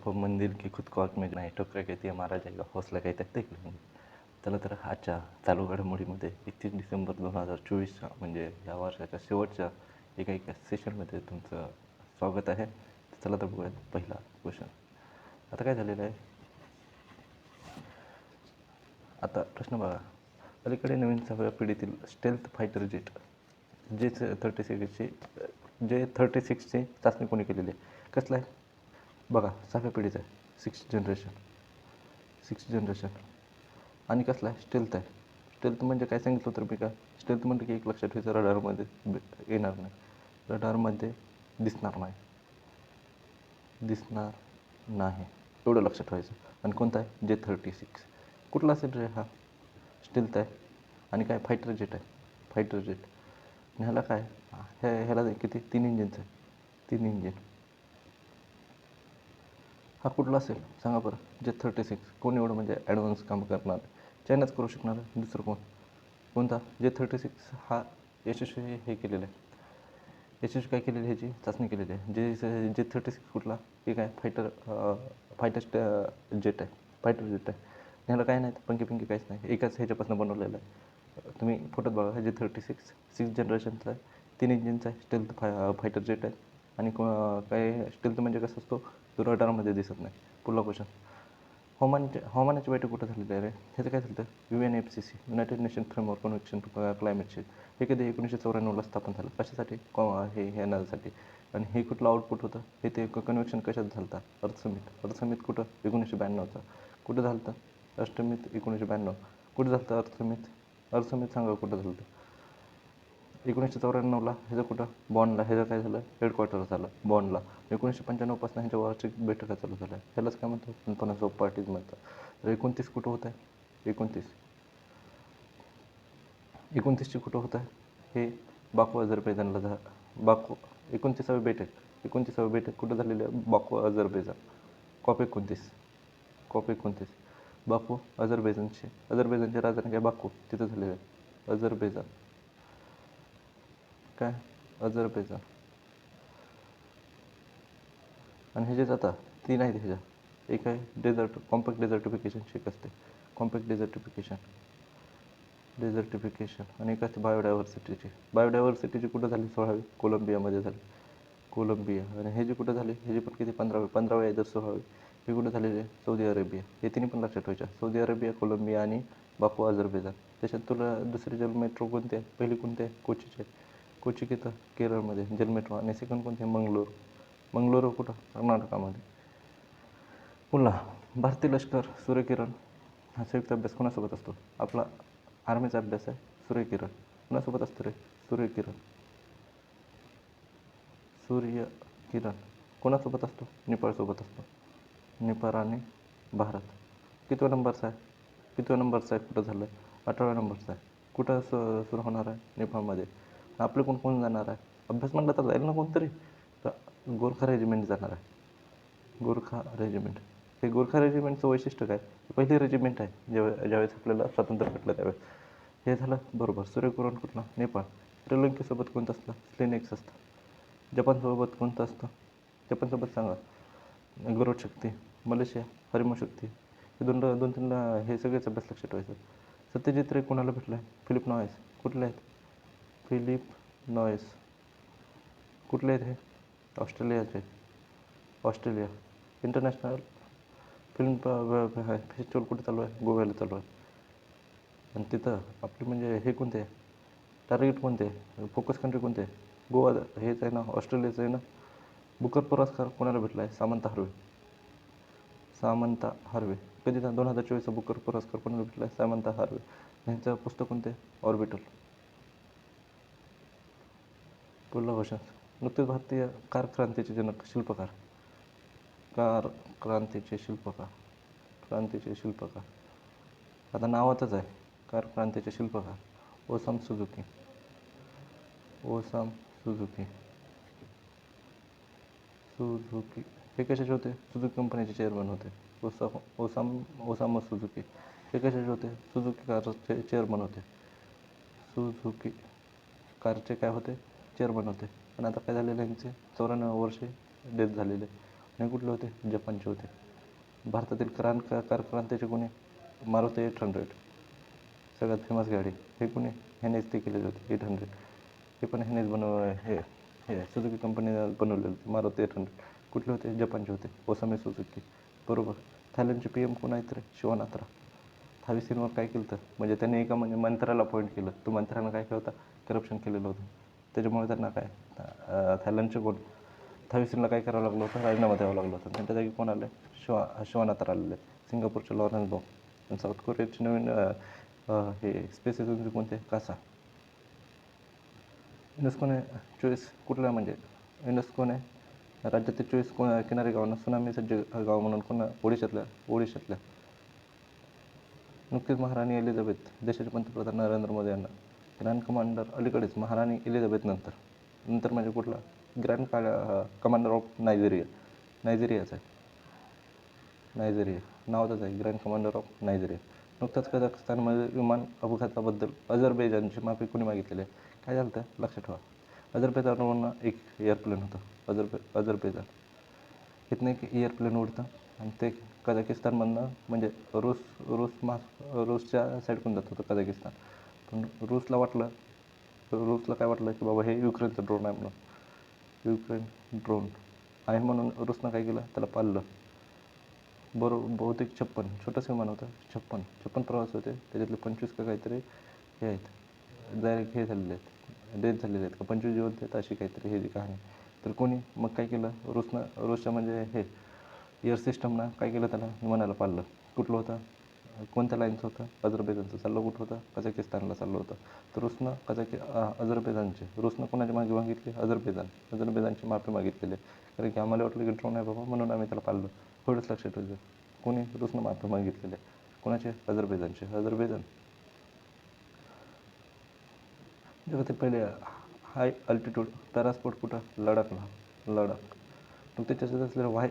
हो मंदिर की खुद को आग में नाही ठोकरा कहती है मारा जाएगा हौसला कहता है देख लेंगे. चला तर आजच्या चालू घडामोडीमध्ये 31 डिसेंबर 2024 म्हणजे या वर्षाच्या शेवटच्या एका सेशनमध्ये तुमचं स्वागत आहे. चला तर बघूयात पहिला क्वेश्चन. आता काय झालेलं आहे, आता प्रश्न बघा. अलीकडे नवीन 6व्या पिढीतील स्टेल्थ फायटर जेट जे 36ची चाचणी कोणी केलेली आहे? कसलं आहे बघा, 6व्या पिढीचं आहे, सिक्स्थ जनरेशन. आणि कसला आहे? स्टेल्थ आहे. स्टेल्थ म्हणजे काय सांगितलं तर मी का स्टेल्थ म्हणजे की एक लक्षात ठेवायचं, रडारमध्ये येणार नाही, रडारमध्ये दिसणार नाही एवढं लक्षात ठेवायचं. आणि कोणता आहे? J-36. कुठला असेल रे हा? स्टेल्थ आहे. आणि काय? Fighter jet. आणि ह्याला काय, ह्याला किती? 3 इंजिनचं आहे. 3 इंजिन. हा कुठला असेल सांगा बरं? J-36. कोण एवढं म्हणजे ॲडव्हान्स काम करणार? चायनाच करू शकणार आहे, दुसरं कोणता? J-36 हा यशस्वी हे केलेलं आहे. यशस्वी काय केलेली, ह्याची चाचणी केलेली आहे. J-36 कुठला? हे काय? फायटर जेट आहे. ह्याला काय नाही, पंखे काहीच नाही, एकाच ह्याच्यापासून बनवलेलं आहे. तुम्ही फोटोत बघा, J-36 6th जनरेशनचा आहे, 3 इंजिनचा आहे, स्टेल्थ फायटर जेट आहे. आणि काय स्टेल्थ म्हणजे कसं असतो, तो रडारमध्ये दिसत नाही. पुढला क्वेश्चन. हवामानाची बैठक कुठं झालेली आहे रे? ह्याचं काय झालं? UNFCCC, United Nation Framework Convention to Climate Change. हे कधी 1994ला स्थापन झालं. कशासाठी? हे येण्यासाठी. आणि हे कुठलं आउटपुट होतं? हे ते कन्व्हेन्शन कशात झालं होतं? अर्थ समिट कुठं? 1992चा. कुठं झालं होतं? अष्टमित 1992. कुठं झालं होतं अर्थ समिट सांगा कुठं झालं होतं? 1994ला. ह्याचं कुठं? बॉनला. ह्याचं काय झालं? हेडक्वार्टर झालं बॉनला. 1995पासून ह्यांच्या वार्षिक बैठका चालू झाल्या. ह्यालाच काय म्हणतात? कॉन्फरन्स ऑफ पार्टीज म्हणतात. तर 29 कुठं होत आहे? 29ची कुठं होत आहे? हे बाकू अझरबैजानला 29वी बैठक कुठं झालेली आहे? Baku Azerbaijan. कॉप 29 बाकू अझरबैजानची राजधानी काय? बाकू. तिथं झालेलं आहे अझरबैजान. आणि ह्याच्यात आता 3 आहेत. ह्याच्यात एक आहे कॉम्पॅक्ट डेझर्टिफिकेशन शेक असते, कॉम्पॅक्ट डेझर्टिफिकेशन. आणि एक असते बायोडायव्हर्सिटीची कुठं झाली? 16वी कोलंबियामध्ये झाली. आणि हे जे कुठं झाले? ह्याची पण किती? 15वी आहे जर 16वी. हे कुठं झालेले? Saudi Arabia. हे तिन्ही पण लक्षात ठेवायच्या, सौदी अरेबिया, कोलंबिया आणि बाकू अझरबैजान. त्याच्यात तुला दुसरी जल मेट्रो कोणती आहे? पहिली कोणती आहे? कोचीची आहे. कोची किती? केरळमध्ये जल मेट्रो. आणि सेकंड कोणती आहे? मंगलोर कुठं? कर्नाटकामध्ये. पुन्हा भारतीय लष्कर सूर्यकिरण हा संयुक्त अभ्यास कोणासोबत असतो? आपला आर्मीचा अभ्यास आहे सूर्यकिरण. कोणासोबत असतो रे? सूर्यकिरण कोणासोबत असतो? नेपाळसोबत असतो. नेपाळ आणि भारत. कितव्या नंबरचा आहे? कुठं झालं? 18व्या नंबरचा आहे. कुठं सुरू होणार आहे? नेपाळमध्ये. आपले कोण जाणार आहे? अभ्यास म्हणलं तर जाईल ना कोणतरी. तर गोरखा रेजिमेंट जाणार आहे. हे गोरखा रेजिमेंटचं वैशिष्ट्य काय? पहिली रेजिमेंट आहे ज्यावेळेस आपल्याला स्वातंत्र्य भेटलं त्यावेळेस. हे झालं बरोबर. सूर्यकिरण कुठला? नेपाळ. श्रीलंकेसोबत कोणतं असतं? स्लेनेक्स असतं. जपानसोबत कोणतं असतं? जपानसोबत सांगा. गरुड शक्ती. मलेशिया हरिम शक्ती. हे दोन तीन हे सगळेच अभ्यास लक्षात ठेवायचं. सत्यजित रे कोणाला भेटलं आहे? Philip Noyce. कुठले आहेत? कुठले आहेत हे? ऑस्ट्रेलिया. इंटरनॅशनल फिल्म फेस्टिवल कुठे चालू आहे? गोव्याला चालू आहे. आणि तिथं आपली म्हणजे हे कोणते आहे? टार्गेट कोणते आहे? फोकस कंट्री कोणते आहे? गोवा हेच आहे ना, ऑस्ट्रेलियाचं आहे ना. बुकर पुरस्कार कोणाला भेटला आहे? Samantha Harvey. कधी? 2024 बुकर पुरस्कार कोणाला भेटला आहे? Samantha Harvey. यांचं पुस्तक कोणते? ऑर्बिटल. पुढला क्वेश्चन. नुकतेच भारतीय कार क्रांतीचे जनक शिल्पकार. आता नावातच आहे कार क्रांतीचे शिल्पकार. ओसाम सुझुकी. हे कशाचे होते? सुझुकी कंपनीचे चेअरमन होते. Osamu Suzuki. हे कशाचे होते? सुझुकी कारचे चेअरमन होते. सुझुकी कारचे काय होते? चेअरमन होते. पण आता काय झालेलं आहे, यांचे 94 वर्षे डेथ झालेले. हे कुठले होते? जपानचे होते. भारतातील कार क्रांतीचे कोणी? मारुती 800, सगळ्यात फेमस गाडी. हे कोणी? ह्यानेच ते केलेले होते 800. हे पण ह्यानेच हे सुझुकी कंपनीने बनवलेलं होते मारुती 800. कुठले होते? जपानचे होते, ओसामी सुझुकी. बरोबर. थायलंडचे PM कोण आहेत रे? शिवानात्रा. थावीसींवर काय केलं होतं? म्हणजे त्यांनी एका मंत्र्याला अपॉइंट केलं. तो मंत्र्यानं काय केलं होतं? करप्शन केलेलं होतं. त्याच्यामुळे त्यांना काय थायलंडचे कोण? थावीसींना काय करावं लागलं होतं? राजीनामा द्यावा लागला होता. त्यांच्या जागी कोण आले? शिवानात्रा आलेले. सिंगापूरचे लॉरेन्स बॉब. आणि साऊथ कोरियाचे नवीन हे स्पेस एजन्सी कोणते? कासा. युनेस्कोने 24 कुठला म्हणजे युनेस्कोने राज्यातील 24 किनारी गावांना सुनामी सज्ज गाव म्हणून ओडिशातल्या नुकतीच महाराणी एलिझाबेथ देशाचे पंतप्रधान नरेंद्र मोदी यांना ग्रँड कमांडर अलीकडेच महाराणी एलिझाबेथ नंतर म्हणजे कुठला? ग्रँड कमांडर ऑफ नायजेरियाचा आहे. नायजेरिया नावातच आहे, ग्रँड कमांडर ऑफ नायजेरिया. नुकताच कझाकस्तानमध्ये विमान अपघाताबद्दल अझरबैजानची माफी कोणी मागितलेली आहे? काय झालं तर लक्षात ठेवा. अझरबैजानवरून एक एअरप्लेन होतं. अझरबैजान इथनं एक एअरप्लेन उडतं आणि ते कझाकिस्तानमधनं म्हणजे रूसच्या साईडकडून जात होतं कझाकिस्तान. पण रूसला काय वाटलं की बाबा हे युक्रेनचं ड्रोन आहे म्हणून. युक्रेन ड्रोन आहे म्हणून रूसनं काय केलं? त्याला पाळलं. बहुतेक 56 छोटंसं विमान होतं. 56 प्रवासी होते. त्याच्यातले 25 का काहीतरी हे आहेत डायरेक्ट हे झालेले आहेत, डेथ झालेले आहेत का 25 जिवंत आहेत अशी काहीतरी हे जी कहाणी. तर कोणी मग काय केलं? रूसच्या म्हणजे हे एअर सिस्टमनं काय केलं? त्याला विमानाला पाळलं. कुठलं होतं? कोणत्या लाईनचं होतं? अझरबैजानचं. चाललं कुठं होतं? कझाकिस्तानला चाललं होतं. तर रूसनं कोणाची माफी मागितली? अझरबैजानची माफी मागितलेली आहे. कारण की आम्हाला वाटलं की ड्रोन आहे बाबा म्हणून आम्ही त्याला पाळलं. थोडंच लक्षात ठेवायचं. कोणी? रूसनं माफी मागितलेली आहे. कोणाचे? अझरबैजान. जगातील पहिले हाय अल्टिट्यूड पॅरास्पोर्ट कुठं? लडाख. मग त्याच्यात असलेलं वाय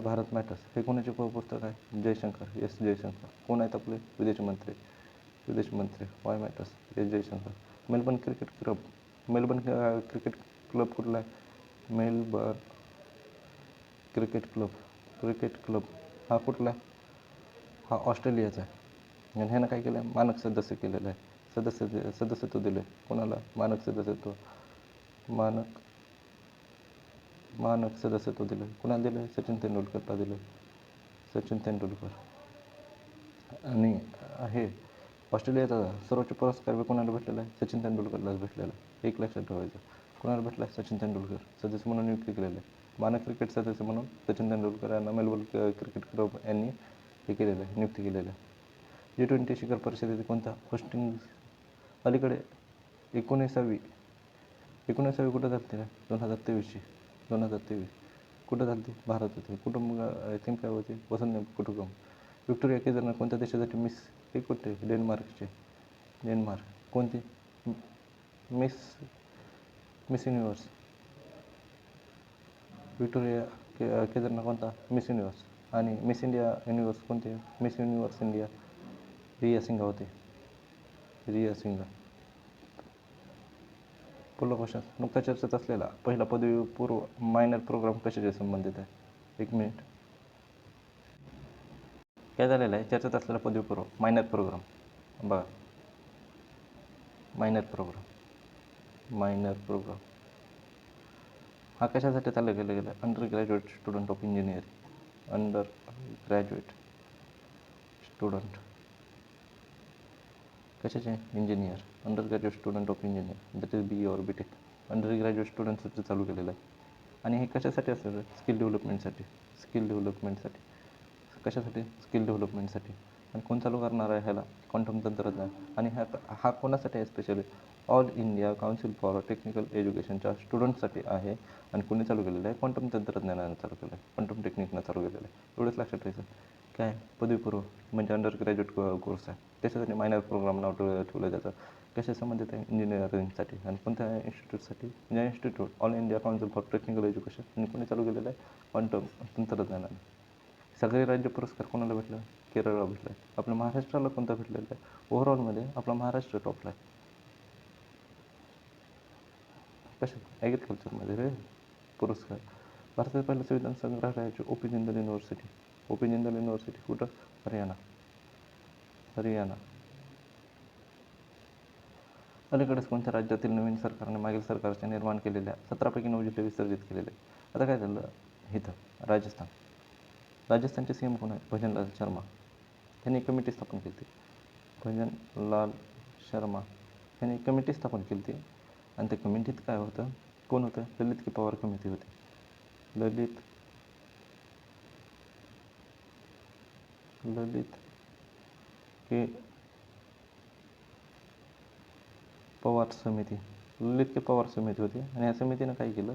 भारत मॅटर्स हे कोणाचे पुस्तक आहे? जयशंकर. जयशंकर. कोण आहेत आपले? विदेश मंत्री Y matters S Jaishankar. Melbourne cricket club कुठला आहे? मेलबर्न क्रिकेट क्लब हा कुठला आहे? हा ऑस्ट्रेलियाचा आहे. आणि ह्यानं काय केलं आहे? मानक सदस्य केलेलं आहे. सदस्यत्व दिलं आहे. कोणाला? मानक सदस्यत्व दिलं आहे. कोणाला दिलं आहे? सचिन तेंडुलकरला दिलं आहे. आणि हे ऑस्ट्रेलियाचा सर्वोच्च पुरस्कार बी कोणाला भेटलेला आहे? सचिन तेंडुलकरलाच भेटलेला आहे. एक लक्षात ठेवायचं. कोणाला भेटला? सचिन तेंडुलकर. सदस्य म्हणून नियुक्ती केलेलं आहे. मानक क्रिकेट सदस्य म्हणून सचिन तेंडुलकर यांना मेलबर्न क्रिकेट क्लब यांनी हे केलेलं आहे, नियुक्ती केलेलं आहे. G20 शिखर परिषदेचे कोणत्या होस्टिंग अलीकडे 19वी कुठं झाली? 2023 कुठं झाली? भारत होते. कुटुंब आय थिंक काय होते? वसंत कुटुंब. व्हिक्टोरिया केदारनाथ कोणत्या देशासाठी मिस? हे कुठे? डेन्मार्क. कोणती? Miss universe. व्हिक्टोरिया केदारनाथ कोणता? Miss Universe. आणि मिस इंडिया युनिव्हर्स कोणती? Miss Universe India Riya Singha होते. पुढला क्वेश्चन. नुकता चर्चेत असलेला पहिला पदवीपूर्व मायनर प्रोग्राम कशाशी संबंधित आहे? 1 मिनिट. काय झालेलं आहे? चर्चेत असलेला पदवीपूर्व मायनर प्रोग्राम बघा. मायनर प्रोग्राम हा कशासाठी चालू केला गेला? Under graduate student of engineering. कशाचे? Engineer. Under graduate student of engineer that is BE और BTech. अंडर ग्रॅज्युएट स्टुडंटसाठी चालू केलेलं आहे. आणि हे कशासाठी असेल? स्किल डेव्हलपमेंटसाठी. कशासाठी? स्किल डेव्हलपमेंटसाठी. आणि कोण चालू करणार आहे ह्याला? क्वांटम तंत्रज्ञान. आणि हा कोणासाठी आहे? Specially All India Council for Technical एज्युकेशनच्या स्टुडंट्ससाठी आहे. आणि कोणी चालू केलेलं आहे? क्वांटम तंत्रज्ञानानं चालू केलं आहे, क्वांटम टेक्निकनं चालू केलेलं आहे. एवढंच लक्षात ठेवायचं. काय? पदवीपूर्व म्हणजे अंडर ग्रॅज्युएट कोर्स आहे. त्याच्यासाठी मायनर प्रोग्राम नाव ठेवलं त्याचं. कशा संबंधित आहे? इंजिनिअरिंगसाठी. आणि कोणत्या इन्स्टिट्यूटसाठी? Institute All India Council for Technical Education. आणि कोणी चालू केलेलं आहे? क्वांटम तंत्रज्ञानानं. सगळे राज्य पुरस्कार कोणाला भेटला? केरळला भेटला आहे. आपल्या महाराष्ट्राला कोणता भेटलेला आहे? ओव्हरऑलमध्ये आपला महाराष्ट्र टॉपला आहे. कशात ॲग्रिकल्चरमध्ये रे पुरस्कार. भारतातील पहिलं संविधान संग्रहालयाचे OP Jindal university. OP Jindal university कुठं? हरियाणा. हरियाणा. अलीकडेच कोणत्या राज्यातील नवीन सरकारने मागील सरकारच्या निर्माण केलेल्या 17पैकी 9 जिल्हे विसर्जित केलेले? आता काय झालं इथं राजस्थान. राजस्थानचे सीएम कोण आहे? भजनलाल शर्मा. त्यांनी कमिटी स्थापन केली होती. भजनलाल शर्मा यांनी कमिटी स्थापन केली होती. आणि त्या कमिटीत काय होतं? कोण होतं? ललित के पवार कमिटी होती. ललित के पवार समिती. ललित के पवार समिती होती. आणि या समितीनं काय केलं,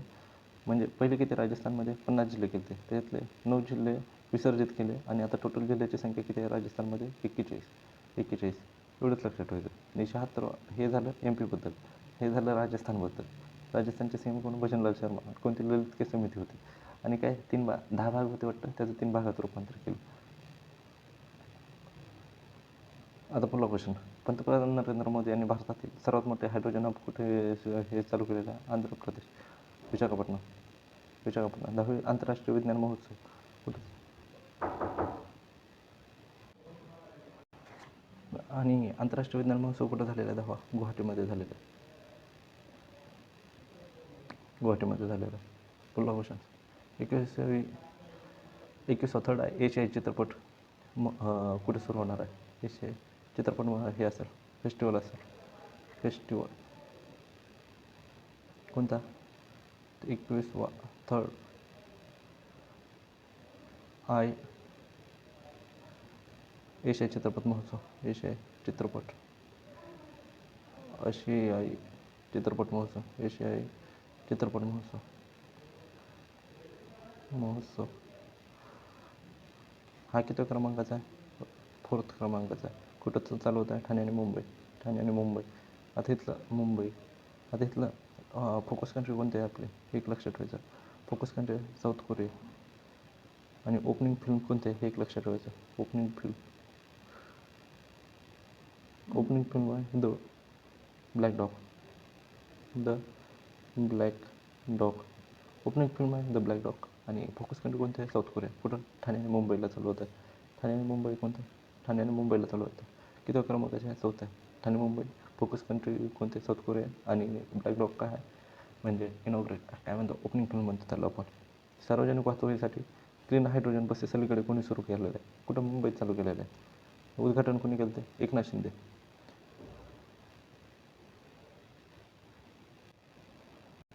म्हणजे पहिले किती राजस्थानमध्ये 50 जिल्हे केले होते, त्याच्यातले 9 जिल्हे विसर्जित केले. आणि आता टोटल जिल्ह्याची संख्या किती आहे राजस्थानमध्ये? 41. एवढंच लक्षात ठेवायचं. आणि 76 हे झालं MP बद्दल, हे झालं राजस्थानबद्दल. राजस्थानचे सीएम कोण? भजनलाल शर्मा. कोणती? ललित के समिती होती. आणि काय 10 भाग होते वाटतं, त्याचं 3 भागात रूपांतर केलं. आता पुढला क्वेश्चन. पंतप्रधान नरेंद्र मोदी यांनी भारतातील सर्वात मोठे हायड्रोजन हब कुठे हे चालू केलेलं आहे? आंध्र प्रदेश. विशाखापट्टणम. 10वी आंतरराष्ट्रीय विज्ञान महोत्सव कुठं? आणि आंतरराष्ट्रीय विज्ञान महोत्सव कुठं झालेला आहे? 10वा गुवाहाटीमध्ये झालेला आहे. गुवाहाटीमध्ये झालेला आहे. पुढला क्वेश्चन. 21वा थर्ड एशियाई चित्रपट कुठे सुरू होणार आहे? एशियाई चित्रपट हे असेल, फेस्टिवल असेल. फेस्टिवल कोणता? 21वा थर्ड एशियाई चित्रपट महोत्सव. आशियाई चित्रपट महोत्सव. एशियाई चित्रपट महोत्सव हा किती क्रमांकाचा आहे? 4th क्रमांकाचा आहे. कुठं चालू होत आहे? ठाणे आणि मुंबई. आता इथलं फोकस कंट्री कोणते आहे आपले? एक लक्षात ठेवायचं. Focus country south Korea. आणि ओपनिंग फिल्म कोणते आहे? हे एक लक्षात ठेवायचं. ओपनिंग फिल्म आहे the black dog. Opening film आहे द ब्लॅक डॉग. आणि फोकस कंट्री कोणते आहे? South Korea. कुठं? ठाणे आणि मुंबईला चालू होतं. ठाणे आणि मुंबईला चालू होतं. किती क्रमांकाचे आहे? 4th आहे. ठाणे मुंबई. फोकस कंट्री कोणते? South Korea. आणि ब्लॅक डॉग काय आहे? म्हणजे इनॉग्रेट काय म्हणतो, ओपनिंग फिल्म म्हणतो त्याला आपण. सार्वजनिक वाहतुकीसाठी क्लीन हायड्रोजन बसेस अलीकडे कोणी सुरू केलेलं आहे? कुठं? मुंबईत चालू केलेलं आहे. उद्घाटन कोणी केलं ते? एकनाथ शिंदे.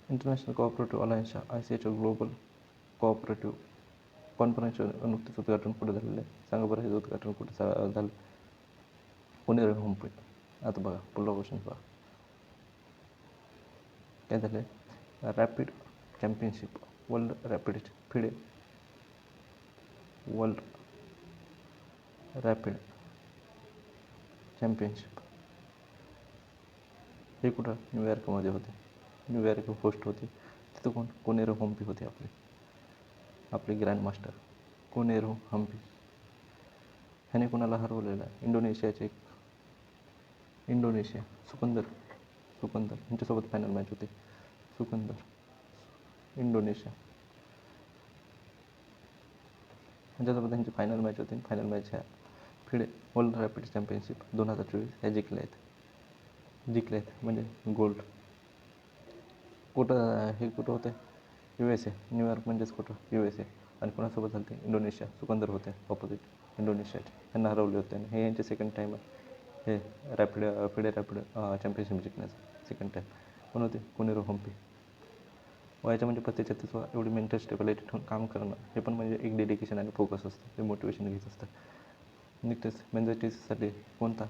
इंटरनॅशनल कोऑपरेटिव्ह अलायन्सच्या ICHO ग्लोबल कोऑपरेटिव्ह कॉन्फरन्सचं नुकतेच उद्घाटन कुठे झालेलं आहे? सांगा बरं, हे उद्घाटन कुठे झालं? पुणे होमपेज. आता बघा पुढला क्वेश्चन बघा. काय झालं आहे? Rapid championship. World rapid championship हे कुठं? न्यूयॉर्कमध्ये होते. न्यूयॉर्क होस्ट होते. तिथं कोण? कोनेरो हम्पी होते आपले ग्रँड मास्टर कोनेरो हम्पी. ह्याने कोणाला हरवलेलं आहे? इंडोनेशिया सुकंदर यांच्यासोबत फायनल मॅच होते. इंडोनेशिया यांच्यासोबत त्यांची फायनल मॅच होती. फायनल मॅच ह्या फिडे वर्ल्ड रॅपिड चॅम्पियनशिप 2024 ह्या जिंकल्या आहेत म्हणजे गोल्ड. हे कुठं होते? USA. न्यूयॉर्क म्हणजेच कुठं? USA. आणि कोणासोबत झालं ते? इंडोनेशिया. सुकंदर होते ऑपोजिट इंडोनेशियाचे. त्यांना हरवले होते. आणि हे यांचे सेकंड टाईम आहे हे फिडे रॅपिड चॅम्पियनशिप जिंकण्याचं. सेकंड टाईम कोण होते? कोनेरो हम्पी. वयाच्या म्हणजे 35-36 एवढी मेंटल स्टेबिलिटी ठेवून काम करणं, हे पण म्हणजे एक डेडिकेशन आणि फोकस असतं. ते मोटिवेशन घेत असतं. निकटेस मेंझायटिससाठी कोणता?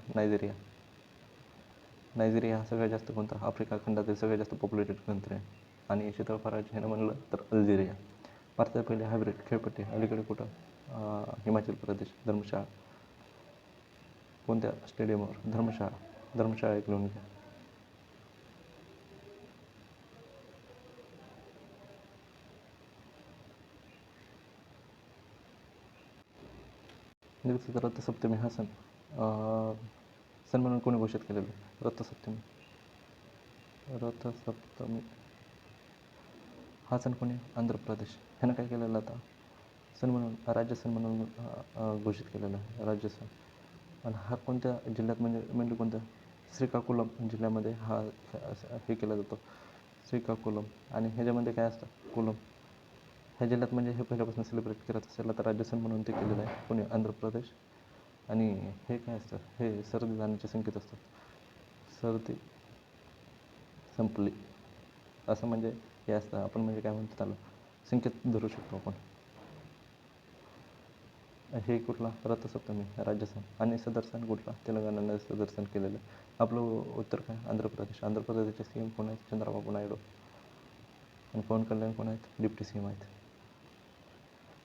नायजेरिया हा सगळ्यात जास्त कोणता? आफ्रिका खंडातील सगळ्यात जास्त पॉप्युलेटेड कंट्री आहे. आणि क्षेत्रफळाचे ह्यानं म्हणलं तर अल्जेरिया. भारतात पहिले हायब्रिड खेळपट्टी अलीकडे कुठं? हिमाचल प्रदेश. धर्मशाळा. कोणत्या स्टेडियमवर? धर्मशाळा एक लिहून घ्या. रथसप्तमी हा सण म्हणून कोणी घोषित केलेलं? रथसप्तमी हा सण कोणी आंध्र प्रदेश ह्यानं काय केलेलं आता सण म्हणून राज्य सण म्हणून घोषित केलेला आहे राज्य सण. आणि हा कोणत्या जिल्ह्यात म्हणजे कोणत्या श्रीकाकुलम जिल्ह्यामध्ये हा हे केला जातो श्रीकाकुलम. आणि ह्याच्यामध्ये काय असतं कुलम ह्या जिल्ह्यात म्हणजे हे पहिल्यापासून सेलिब्रेट करत असेल तर राज्य सण म्हणून ते केलेलं आहे कोणी आंध्र प्रदेश. आणि हे काय असतं हे सर्दी जाण्याचे संकेत असतात. सर्दी संपली असं म्हणजे हे असतं आपण म्हणजे काय म्हणतो त्याला संकेत धरू शकतो आपण. हे कुठला रथसप्तमी राज्य सण. आणि सदर सण कुठला तेलंगणाने सदर सण केलेलं आहे. आपलं उत्तर काय आंध्र प्रदेश. आंध्र प्रदेशचे सीएम कोण आहेत चंद्राबाबू नायडू. आणि पवन कल्याण कोण आहेत डिप्टी सीएम आहेत.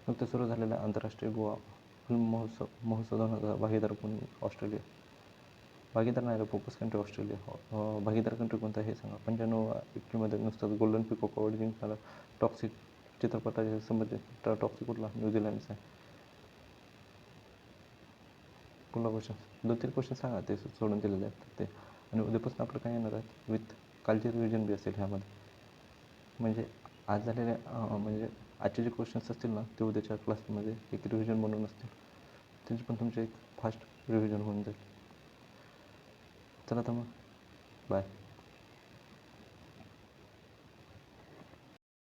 नुकतं सुरू झालेला आंतरराष्ट्रीय गोवा फिल्म महोत्सव 2000 भागीदार कोण ऑस्ट्रेलिया. भागीदार नाही रे फोकस कंट्री ऑस्ट्रेलिया. भागीदार कंट्री कोणता हे सांगा. 95 व्यक्तीमध्ये नुसतं गोल्डन पिकॉक अवॉर्ड जिंकणारा टॉक्सिक चित्रपटाच्या संबंधित टॉक्सिक कुठला न्यूझीलंडचा आहे. पुन्हा क्वेश्चन 2-3 क्वेश्चन सांगा ते सोडून दिलेले आहेत ते. आणि उद्यापासून आपलं काय येणार आहे विथ कालची रिव्हिजन बी असेल ह्यामध्ये. म्हणजे आज झालेले म्हणजे आजचे जे क्वेश्चन्स असतील ना ते उद्याच्या क्लासमध्ये एक रिव्हिजन म्हणून असतील. त्यांची पण तुमचे एक फास्ट रिव्हिजन होऊन जाईल. चला तर मग बाय.